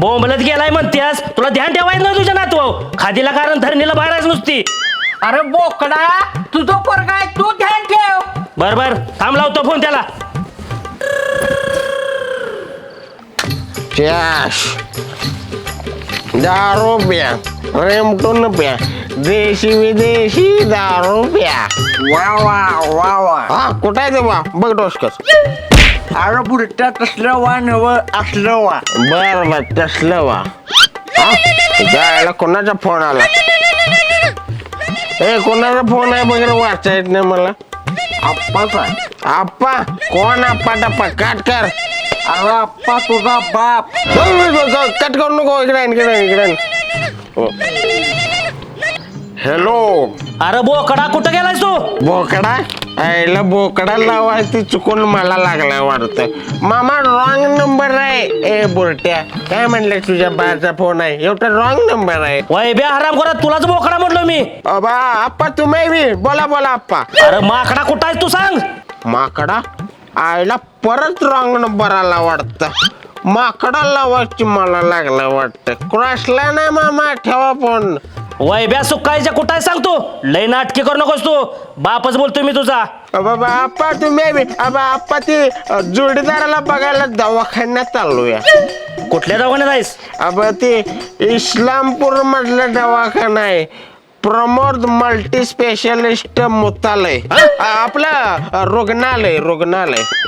बोंबलत गेलाय म्हणतेस, तुला ध्यान ठेवायचं ना तुझ्या नातू खादीला कारण धरणीला बाहेरच नुसती. अरे बोकडा तुझं पोरगा आहे, तू ध्यान ठेव. बर बर थांब, लावतो फोन त्याला. चॅश दारू प्या, रेमटून प्या, देशी विदेशी दारू प्या. वा वा वा वा. हा कुठं आहे ते बा बघ डोसकस. अरे पुढच्या तसलं वा नव असलं वा. बर बर तसलं वा. जायला कोणाचा फोन आला? ए कोणाचा फोन आहे वगैरे वाचा येत नाही मला. आप्पाचा. आप्पा कोण आप्पा टप्पा काट कर. अरे आप्पा तुझा बाप. कट करू नको. इकडे हॅलो. अरे बोकडा कुठं गेलायस तू? बोकडा आईला बोकडा लावायची चुकून मला लागलाय वाटतं. मामा रॉंग नंबर आहे. ए बुरट्या काय म्हणले तुझ्या बाचा फोन आहे, एवढा रॉंग नंबर आहे. वय बे हराम खोरा, तुलाच बोकडा म्हटलो मी. अबा आप्पा तुम्ही बी बोला बोला आप्पा. अरे माकडा कुठं आहेस तू सांग. माकडा आईला परत रॉंग नंबर आला वाटतं. माकडा लावायची मला लागला वाटतं. क्रॉसला नाही मामा ठेवा फोन. वय ब्या सुकायच्या कुठं आहे सांग तू. लय नाटके करू नकोस तू, बापच बोलतोय मी तुझा. बाबा आप्पा तुम्ही बी अबा आप्पा ती जोडीदाराला बघायला दवाखान्यात आलोया. कुठल्या दवाखान्यात आहेस? अब ते इस्लामपूर मधला दवाखाना आहे, प्रमोद मल्टी स्पेशलिस्ट मुतालय. आपलं रुग्णालय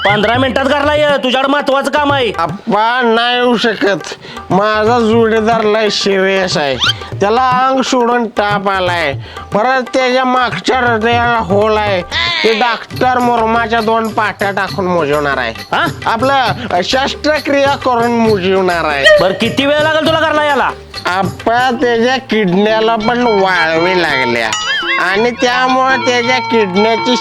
15 मिनिटात घरला ये, तुझ्याकडे महत्वाचं काम आहे. आप्पा नाही येऊ शकत. माझा जोडीदार लय सिरियस आहे, त्याला अंग सोडून ताप आलाय, परत त्याच्या मागच्या हृदयाला होल आहे. ते डॉक्टर मुरमाच्या 2 पाट्या टाकून मोजवणार आहे. हा? आपलं शस्त्रक्रिया करून मोजवणार आहे. बर किती वेळ लागेल तुला घरला याला? आप्पा त्याच्या किडण्याला पण वाळवी लागल्या आणि त्यामुळे त्याच्या किडण्याची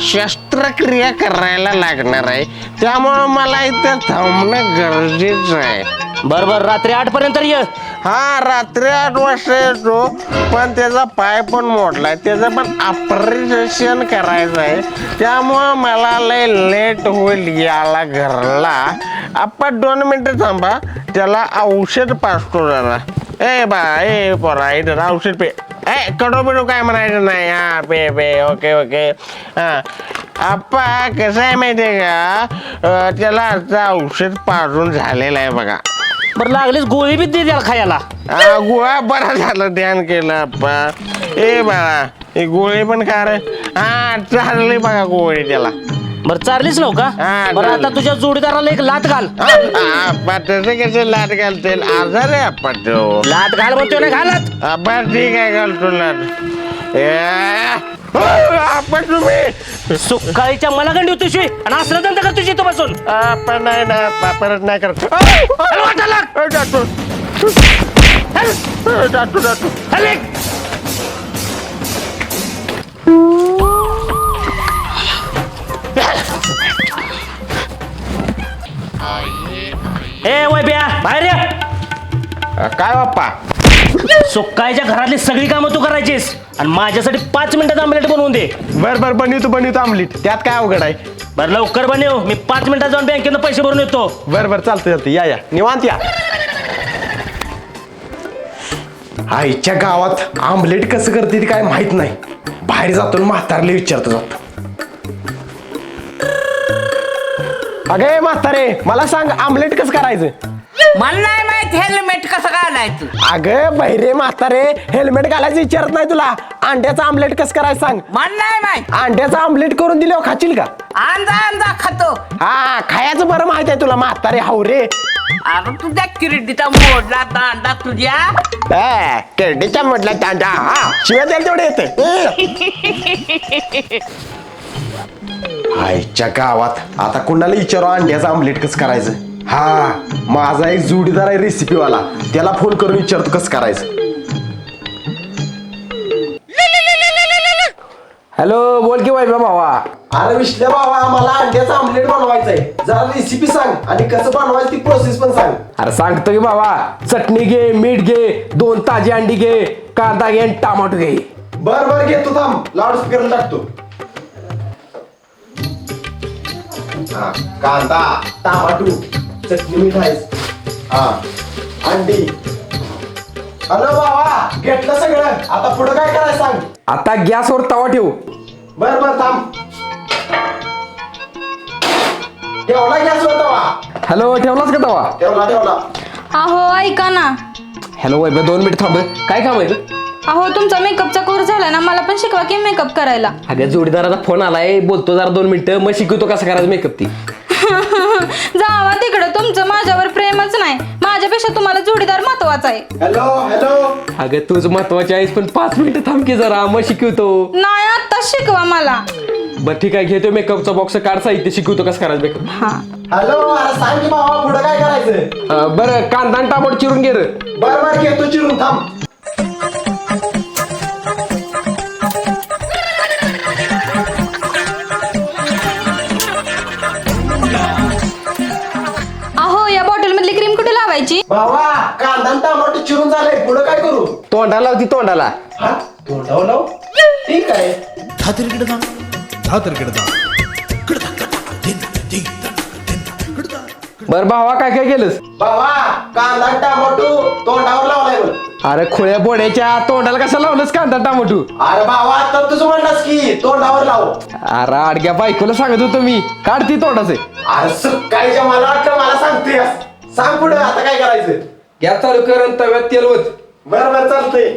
शस्त्रक्रिया करायला लागणार आहे. त्यामुळे मला इथं थांबणं गरजेचं आहे. बर बर रात्री 8 पर्यंत ये. हा रात्री 8 वाजता येतो, पण त्याचा पाय पण मोडलाय, त्याचं पण ऑपरेशन करायचं आहे. त्यामुळं मला लय लेट होईल याला घरला. आपण 2 मिनिटं थांबा, त्याला औषध पाजतो जरा. ए बा ए पोरा इथं औषध पे. ए कडो बिडो काय म्हणायचं नाही. हा पे पे ओके ओके. हा आप्पा कसं आहे माहिती आहे का, त्याला आता औषध पाजून झालेलं आहे बघा. बरं लागलीच गोळी बी दे त्याला खायला. गोळा बरा झालं ध्यान केलं आप्पा. ए बाळा ही गोळी पण खा रे. हा चालली बघा गोळी त्याला. बरं चारलीच नव्ह का? हा, बरं चालली. आता तुझ्या जोडीदाराला एक लात घाल. आप्पा तसं कसं लाट घालतील, आजार आहे आप्पा तो. लात घाल म्हणतोय ना, घालत. आप्पा ठीक आहे घालतो लाट. आप्पा तुम्ही सुकाळीच्या मला गंडी होती शिवी आणि असलं धंदा करतो इथं बसून. आप्पा नाही ना आप्पा परत नाही करत. जातो जातो जातो. हल एक. ए वय ब्या बाहेर ये. काय बाप्पा? सुकाळीच्या घरातली सगळी कामं तू करायचीस आणि माझ्यासाठी 5 मिनिटात आमलेट बनवून दे. बर बनवतो आमलीट, त्यात काय अवघड आहे. बरं लवकर बनव, मी 5 मिनिटात जाऊन बँकेनं पैसे भरून येतो. बर चालतं या निवांत या. आईच्या गावात आमलेट कसं करते ते काय माहित नाही. बाहेर जातो म्हातारले विचारतो जातो. अगे म्हातारे मला सांग आमलेट कसं करायचं? मला नाही माहित हेल्मेट कसं घालायचं. अगं बहिरे म्हातारे हेल्मेट घालायचं विचारत नाही तुला. अंड्याचं आमलेट कसं करायचं सांग. मला नाही माहित. अंड्याचं आमलेट करून दिल्यावर खाशील का? अंदा खातो. हा खायचं बरं माहित आहे तुला म्हातारे हावरे. अरे तुझ्या किरडीचा मोडला दांडा तुझ्या. केरडीच्या म्हटलं तांडा. हा शिवाय त्याला तेवढे येते. आईच्या गावात आता कुणाला विचारू अंड्याचं आमलेट कसं करायचं. हा माझा एक जोडीदार आहे रेसिपीवाला, त्याला फोन करून विचारतो कसं करायचं. हॅलो बोल की वैभव भावा. अरे विश्ल्या भावा मला अंड्याचं आमलेट बनवायचंय, जरा रेसिपी सांग आणि कसं बनवायचं ती प्रोसेस पण सांग. अरे सांगतो की भावा. चटणी घे, मीठ घे, 2 ताजी अंडी घे, कांदा घे आणि टमाटो घे. बर घेतो थांब, लाऊडस्पीकर टाकतो. कांदा, टमाटो, चटणी, मीठ आहे. हा अंडी. हॅलो बाबा, घेतलं सगळं. आता पुढं काय करायचं सांग. आता गॅसवर तवा ठेव. बर बर थांब. ठेवला गॅसवर तवा. हॅलो, ठेवलाच का तवा? ठेवला. अहो ऐका ना. हॅलो वैभव, 2 मिनिट थांब. काय काम आहे? अहो तुमचा मेकअपचा कोर्स झाला ना, मला पण शिकवा की मेकअप करायला. अगं जोडीदाराचा फोन आलाय, बोलतो जरा 2 मिनिटं, मग शिकवतो कसं करायचं मेकअप ती. जावा तिकडं, तुमचं माझ्यावर प्रेमच नाही. माझ्यापेक्षा तुम्हाला जोडीदार महत्वाचा आहे. हॅलो. अगं तूच महत्वाची आहेस, पण 5 मिनिटं थांब की जरा, मग शिकवतो. नाही आत्ताच शिकवा मला. बरं ठीक आहे, घेतो मेकअपचा बॉक्स, काढ साहित्य, शिकवतो कसं करायचं मेकअप. हा. हॅलो, सांग की बाबा पुढे काय करायचं. बरं, कांदा आणि टमाटर चिरून घे. बरं घेतो चिरून, थांब. अहो या बॉटल मधली क्रीम कुठे लावायची? बाबा कांदा आणि टमाटर चिरून झालंय, पुढे काय करू? तोंडाला लावती, तोंडाला. हा, तोंडावर लाव. ठीक आहे. बर भावा, काय काय केलंस? बाबा कांदा टमाटो तोंडावर लावलाय. अरे खुळ्या बोड्याच्या, तोंडाला कसं लावलंस कांदा टमाटो? अरे बाबा आता तुझं म्हणलास की तोंडावर लाव. अरे अडग्या बायकोला सांगत होतो मी, काढती तोंडाचे. अरे सकाळीच्या मला वाटलं मला सांगतेस. सांग पुढे आता काय करायचं. गॅस चालू कर आणि तव्यात तेल ओत. बरं चालतंय.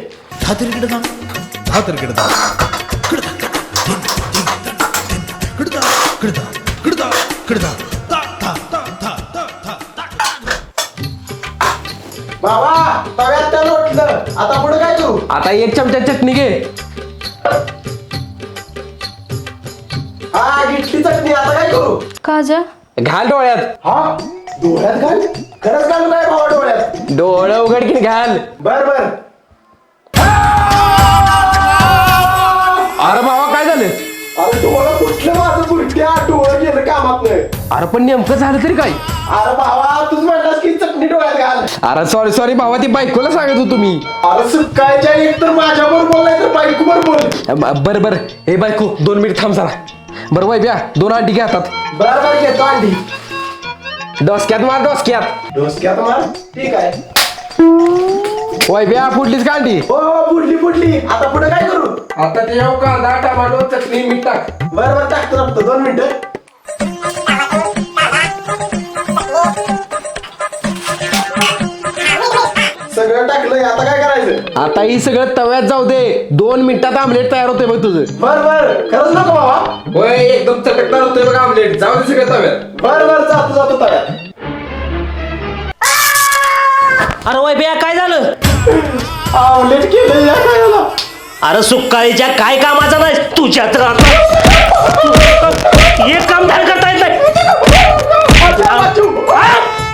बाबा तव्यात तेल ओतलं, आता पुढे काय करू? आता 1 चमचा चटणी घे. हा घेतली चटणी, आता काय करू? काजळ घाल डोळ्यात. हा डोळ्यात घाल. खरंच घालू काय बाबा डोळ्यात? डोळं उघडकीन घाल. बर. अरे बाबा काय झालं? अरे डोळं कुठलं माझं बुरट्या, डोळं गेलं कामात नाही. अरे पण नेमकं झालं तरी काय? अरे बाबा तूच म्हणलास की चटणी डोळ्यात घाल. अरे सॉरी बाबा, ती बायकोला सांगत होतो मी. अरे सुकायच्या एक तर माझ्यावर बोललाय तर बायको बोल. बर हे बायको 2 मिनिट थांब जरा. बरं वैभ्या 2 अंडी घ्या हातात. बरं घेतो अंडी. डोसक्यात मार. ठीक आहे. वैभ्या फुडलीच का अंडी? हो फुडली. आता पुढे काय करू? आता ते कांदा टमाटो चटणी मीठ टाक. बरं टाकतो 2 मिनिटं. सगळं टाकलंय, आता काय करायचं? आता ही सगळं तव्यात जाऊ दे. 2 मिनिटात आमलेट तयार होते बघ तुझं. बरं खरंच नको बाबा? होय एकदम चटकदार होतोय बघ आमलेट. जाऊ दे सगळं तव्यात. बरं जातो तव्यात. अरे वैभ्या काय झालं? आमलेट केलं या काय? अरे सुकाळीच्या काय कामाचा नाही तुझ्या तर आता.